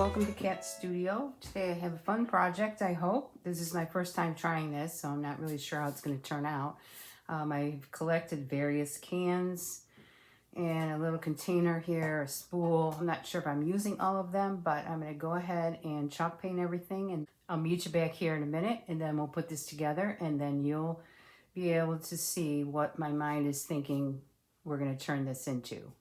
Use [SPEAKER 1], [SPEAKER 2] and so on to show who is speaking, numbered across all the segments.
[SPEAKER 1] welcome to Cat Studio. Today I have a fun project, I hope. This is my first time trying this, so I'm not really sure how it's going to turn out. I've collected various cans and a little container here, a spool. I'm not sure if I'm using all of them, but I'm going to go ahead and chalk paint everything, and I'll meet you back here in a minute, and then we'll put this together, and then you'll be able to see what my mind is thinking we're going to turn this into.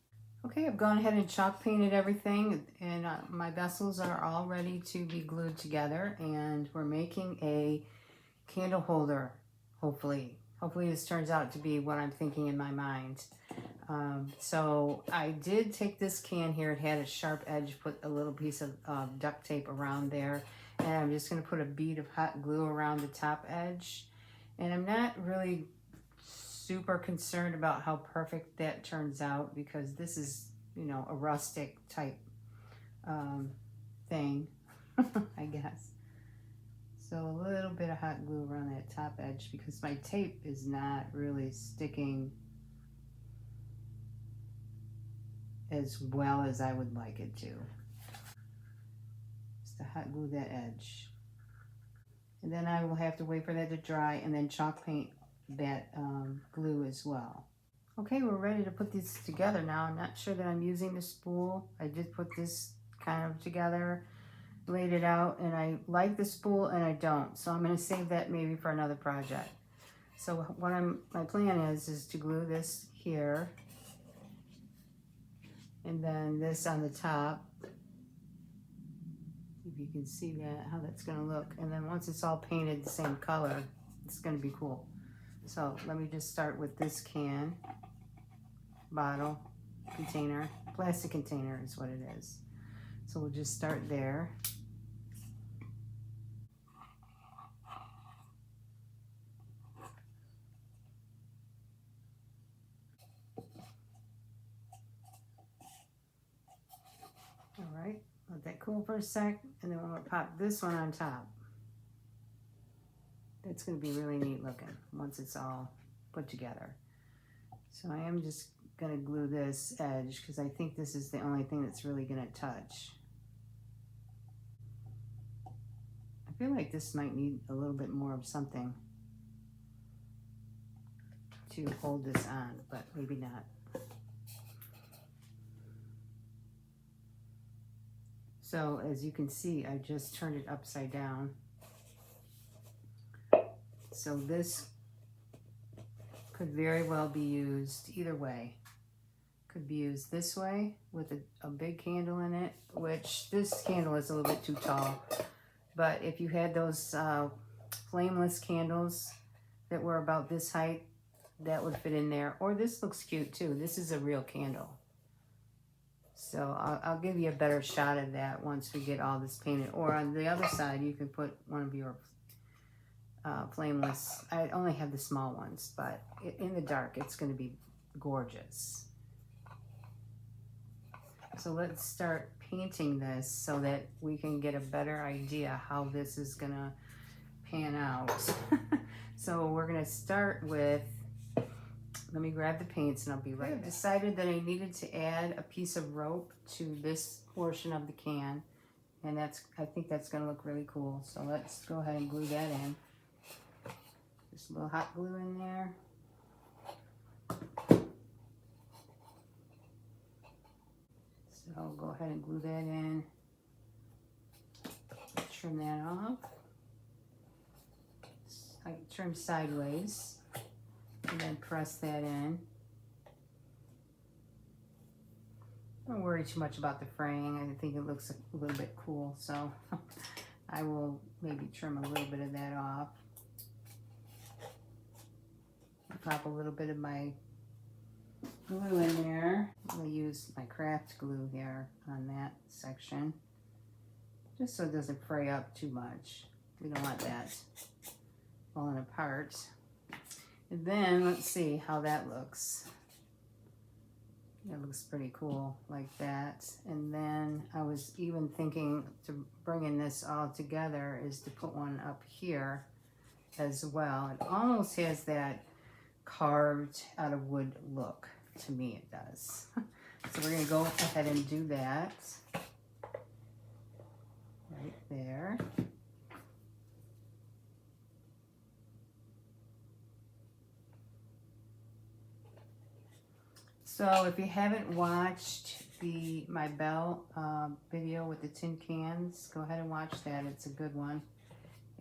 [SPEAKER 1] Okay, I've gone ahead and chalk painted everything, and my vessels are all ready to be glued together, and we're making a candle holder, hopefully. Hopefully this turns out to be what I'm thinking in my mind. So I did take this can here. It had a sharp edge, put a little piece of duct tape around there, and I'm just going to put a bead of hot glue around the top edge. And I'm not really super concerned about how perfect that turns out, because this is, you know, a rustic type thing, I guess. So a little bit of hot glue around that top edge, because my tape is not really sticking as well as I would like it to. Just to hot glue that edge. And then I will have to wait for that to dry and then chalk paint that glue as well. Okay, we're ready to put these together now. I'm not sure that I'm using the spool. I did put this kind of together, laid it out, and I like the spool and I don't. So I'm going to save that maybe for another project. So what my plan is to glue this here, and then this on the top. If you can see that, how that's going to look. And then once it's all painted the same color, it's going to be cool. So let me just start with this can, bottle, container, plastic container is what it is. So we'll just start there. All right, let that cool for a sec, and then we'll pop this one on top. It's going to be really neat looking once it's all put together. So I am just going to glue this edge, because I think this is the only thing that's really going to touch. I feel like this might need a little bit more of something to hold this on, but maybe not. So as you can see, I just turned it upside down. So this could very well be used either way. Could be used this way with a big candle in it, which this candle is a little bit too tall. But if you had those flameless candles that were about this height, that would fit in there. Or this looks cute too. This is a real candle. So I'll give you a better shot of that once we get all this painted. Or on the other side, you can put one of your flameless. I only have the small ones, but in the dark it's going to be gorgeous. So let's start painting this so that we can get a better idea how this is going to pan out. So we're going to start with, let me grab the paints and I'll be right back. I decided that I needed to add a piece of rope to this portion of the can, and I think that's going to look really cool. So let's go ahead and glue that in. Just a little hot glue in there. So I'll go ahead and glue that in. Trim that off. I trim sideways and then press that in. Don't worry too much about the fraying. I think it looks a little bit cool, so I will maybe trim a little bit of that off. Pop a little bit of my glue in there. I'm going to use my craft glue here on that section, just so it doesn't fray up too much. We don't want that falling apart. And then let's see how that looks. It looks pretty cool like that. And then I was even thinking to bringing this all together is to put one up here as well. It almost has that carved out of wood look. To me it does. So we're going to go ahead and do that. right there. So if you haven't watched my bell video with the tin cans, go ahead and watch that. It's a good one.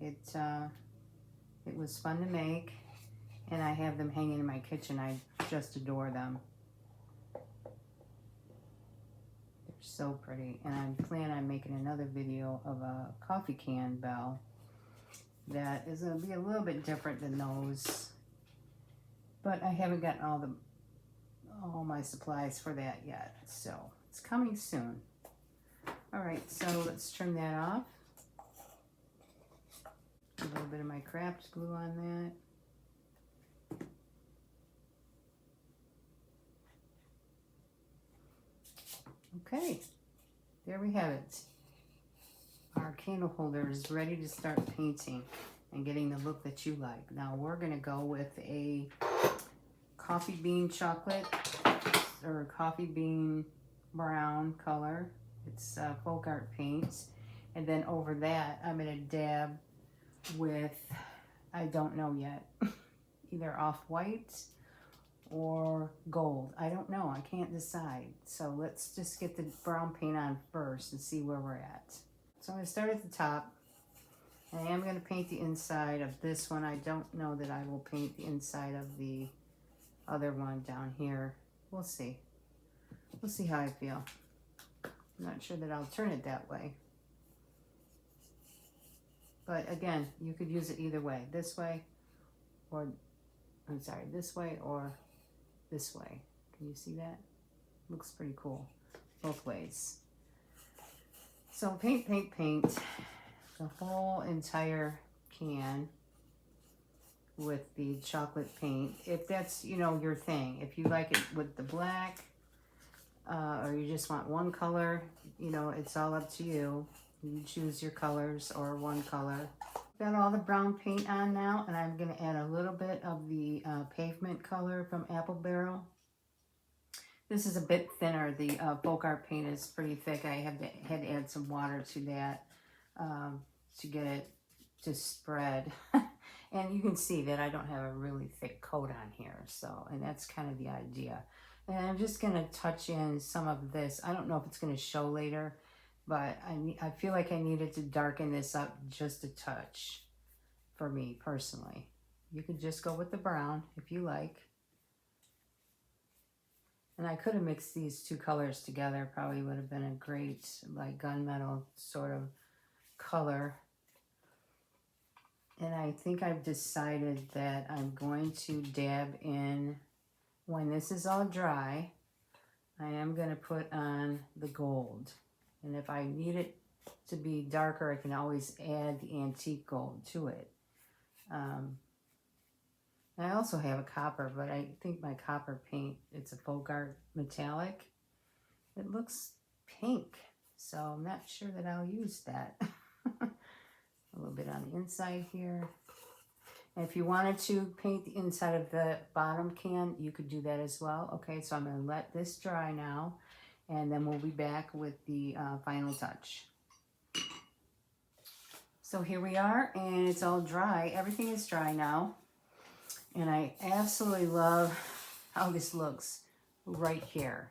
[SPEAKER 1] It was fun to make, and I have them hanging in my kitchen. I just adore them. They're so pretty, and I plan on making another video of a coffee can bell that is going to be a little bit different than those, but I haven't gotten all my supplies for that yet, so it's coming soon. All right, so let's turn that off. A little bit of my craft glue on that. Okay, there we have it. Our candle holder is ready to start painting and getting the look that you like. Now we're gonna go with a coffee bean chocolate or coffee bean brown color. It's folk art paint. And then over that, I'm gonna dab with, I don't know yet, either off-white or gold. I don't know, I can't decide. So let's just get the brown paint on first and see where we're at. So I'm gonna start at the top. I am gonna paint the inside of this one. I don't know that I will paint the inside of the other one down here. We'll see. We'll see how I feel. I'm not sure that I'll turn it that way. But again, you could use it either way. This way, or, I'm sorry, this way or this way. Can you see that? Looks pretty cool, both ways. So paint, paint, paint the whole entire can with the chocolate paint, if that's, you know, your thing. If you like it with the black, or you just want one color, you know, it's all up to you. You choose your colors or one color. Got all the brown paint on now, and I'm gonna add a little bit of the pavement color from Apple Barrel. This is a bit thinner. The folk art paint is pretty thick. I had to add some water to that to get it to spread. And you can see that I don't have a really thick coat on here. So, and that's kind of the idea. And I'm just gonna touch in some of this. I don't know if it's gonna show later, but I feel like I needed to darken this up just a touch for me personally. You could just go with the brown if you like. And I could have mixed these two colors together. Probably would have been a great, like, gunmetal sort of color. And I think I've decided that I'm going to dab in, when this is all dry, I am going to put on the gold. And if I need it to be darker, I can always add the antique gold to it. I also have a copper, but I think my copper paint, it's a folk art metallic. It looks pink, so I'm not sure that I'll use that. A little bit on the inside here. And if you wanted to paint the inside of the bottom can, you could do that as well. Okay, so I'm going to let this dry now, and then we'll be back with the final touch. So here we are, and it's all dry. Everything is dry now. And I absolutely love how this looks right here.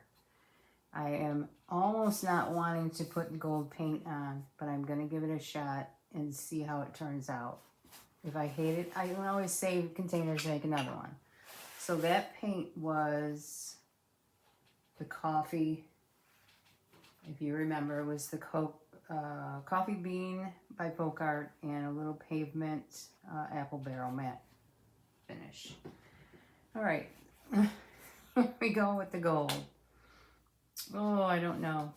[SPEAKER 1] I am almost not wanting to put gold paint on, but I'm going to give it a shot and see how it turns out. If I hate it, I can always save containers and make another one. So that paint was the coffee, if you remember, it was the coffee bean by Folk Art and a little pavement Apple Barrel matte finish. All right, here we go with the gold. Oh, I don't know.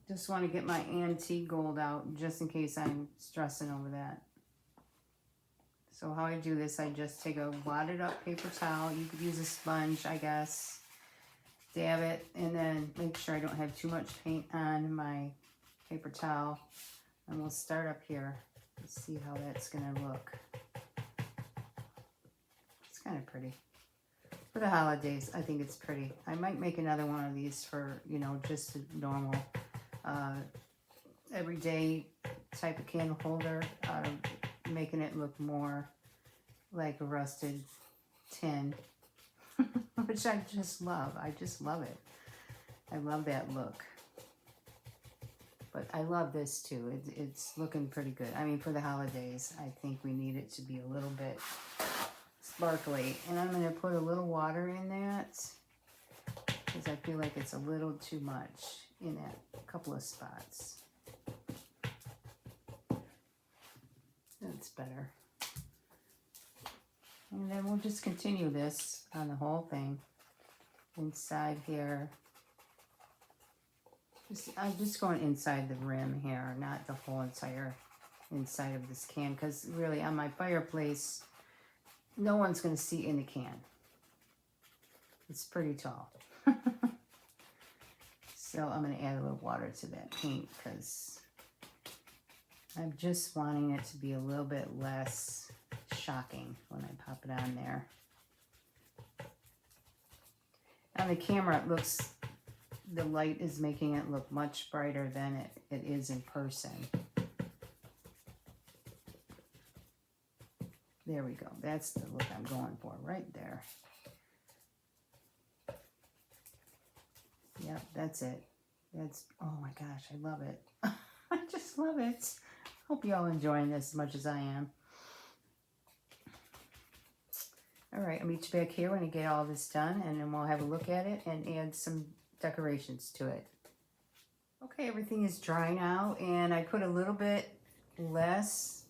[SPEAKER 1] Just want to get my antique gold out just in case I'm stressing over that. So how I do this, I just take a wadded up paper towel. You could use a sponge, I guess. Dab it, and then make sure I don't have too much paint on my paper towel. And we'll start up here. Let's see how that's gonna look. It's kind of pretty. For the holidays, I think it's pretty. I might make another one of these for, you know, just a normal, everyday type of candle holder, making it look more like a rusted tin, which I just love. I just love it. I love that look. But I love this too. It's looking pretty good. I mean, for the holidays, I think we need it to be a little bit sparkly. And I'm going to put a little water in that because I feel like it's a little too much in a couple of spots. That's better. And then we'll just continue this on the whole thing inside here. I'm just going inside the rim here, not the whole entire inside of this can, because really on my fireplace, no one's going to see in the can. It's pretty tall. So I'm going to add a little water to that paint because I'm just wanting it to be a little bit less shocking when I pop it on there. On the camera, it looks, the light is making it look much brighter than it is in person. There we go. That's the look I'm going for right there. Yep, that's it. That's, oh my gosh, I love it. I just love it. Hope you all enjoying this as much as I am. All right, I'll meet you back here when I get all this done, and then we'll have a look at it and add some decorations to it. Okay, everything is dry now, and I put a little bit less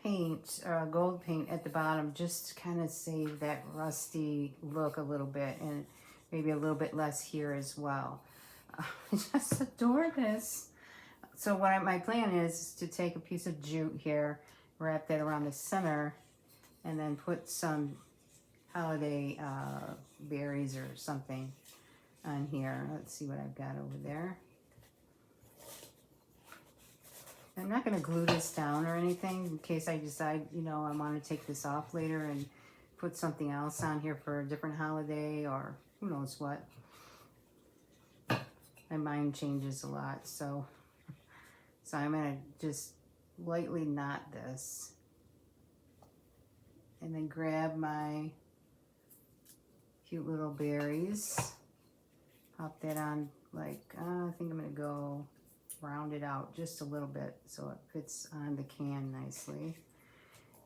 [SPEAKER 1] paint, gold paint at the bottom, just to kind of save that rusty look a little bit, and maybe a little bit less here as well. I just adore this. So what my plan is to take a piece of jute here, wrap that around the center, and then put some holiday berries or something on here. Let's see what I've got over there. I'm not going to glue this down or anything in case I decide, you know, I want to take this off later and put something else on here for a different holiday or who knows what. My mind changes a lot, so I'm going to just lightly knot this and then grab my cute little berries, pop that on like, I think I'm going to go round it out just a little bit so it fits on the can nicely.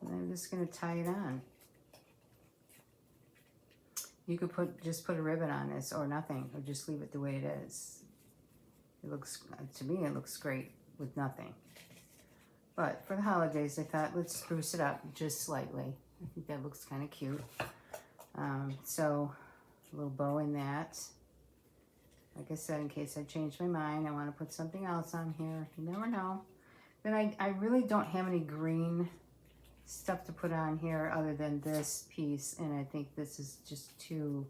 [SPEAKER 1] And I'm just going to tie it on. You could just put a ribbon on this or nothing, or just leave it the way it is. It looks, to me, it looks great with nothing. But for the holidays, I thought let's spruce it up just slightly. I think that looks kind of cute. So a little bow in that. Like I said, in case I change my mind, I want to put something else on here. You never know. Then I really don't have any green stuff to put on here other than this piece. And I think this is just too,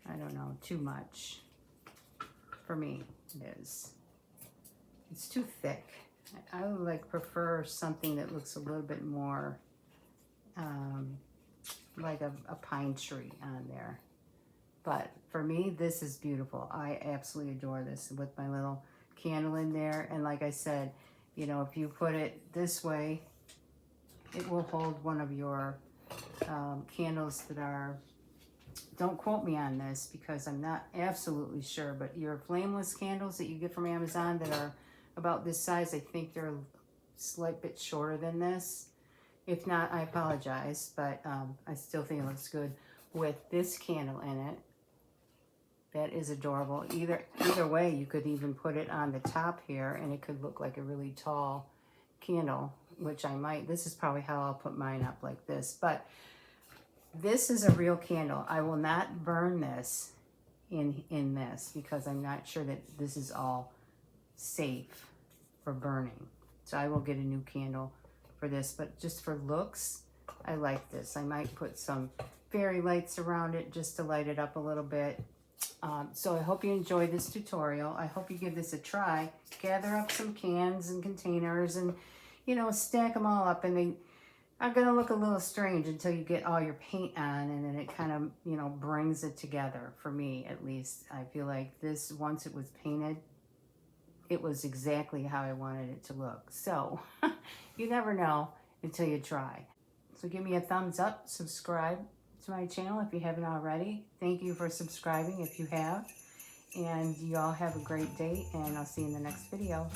[SPEAKER 1] I don't know, too much. For me, it is. It's too thick. I would like prefer something that looks a little bit more like a pine tree on there. But for me, this is beautiful. I absolutely adore this with my little candle in there. And like I said, you know, if you put it this way, it will hold one of your candles that are, don't quote me on this because I'm not absolutely sure, but your flameless candles that you get from Amazon that are about this size, I think they're a slight bit shorter than this. If not, I apologize, but I still think it looks good with this candle in it. That is adorable. Either way, you could even put it on the top here and it could look like a really tall candle, which I might. This is probably how I'll put mine up, like this. But this is a real candle. I will not burn this in this because I'm not sure that this is all safe for burning. So I will get a new candle for this, but just for looks, I like this. I might put some fairy lights around it just to light it up a little bit. So I hope you enjoyed this tutorial. I hope you give this a try. Gather up some cans and containers and, you know, stack them all up. And are gonna look a little strange until you get all your paint on, and then it kind of, you know, brings it together. For me, at least, I feel like this, once it was painted, it was exactly how I wanted it to look. So you never know until you try. So give me a thumbs up, subscribe to my channel if you haven't already. Thank you for subscribing if you have. And you all have a great day, and I'll see you in the next video.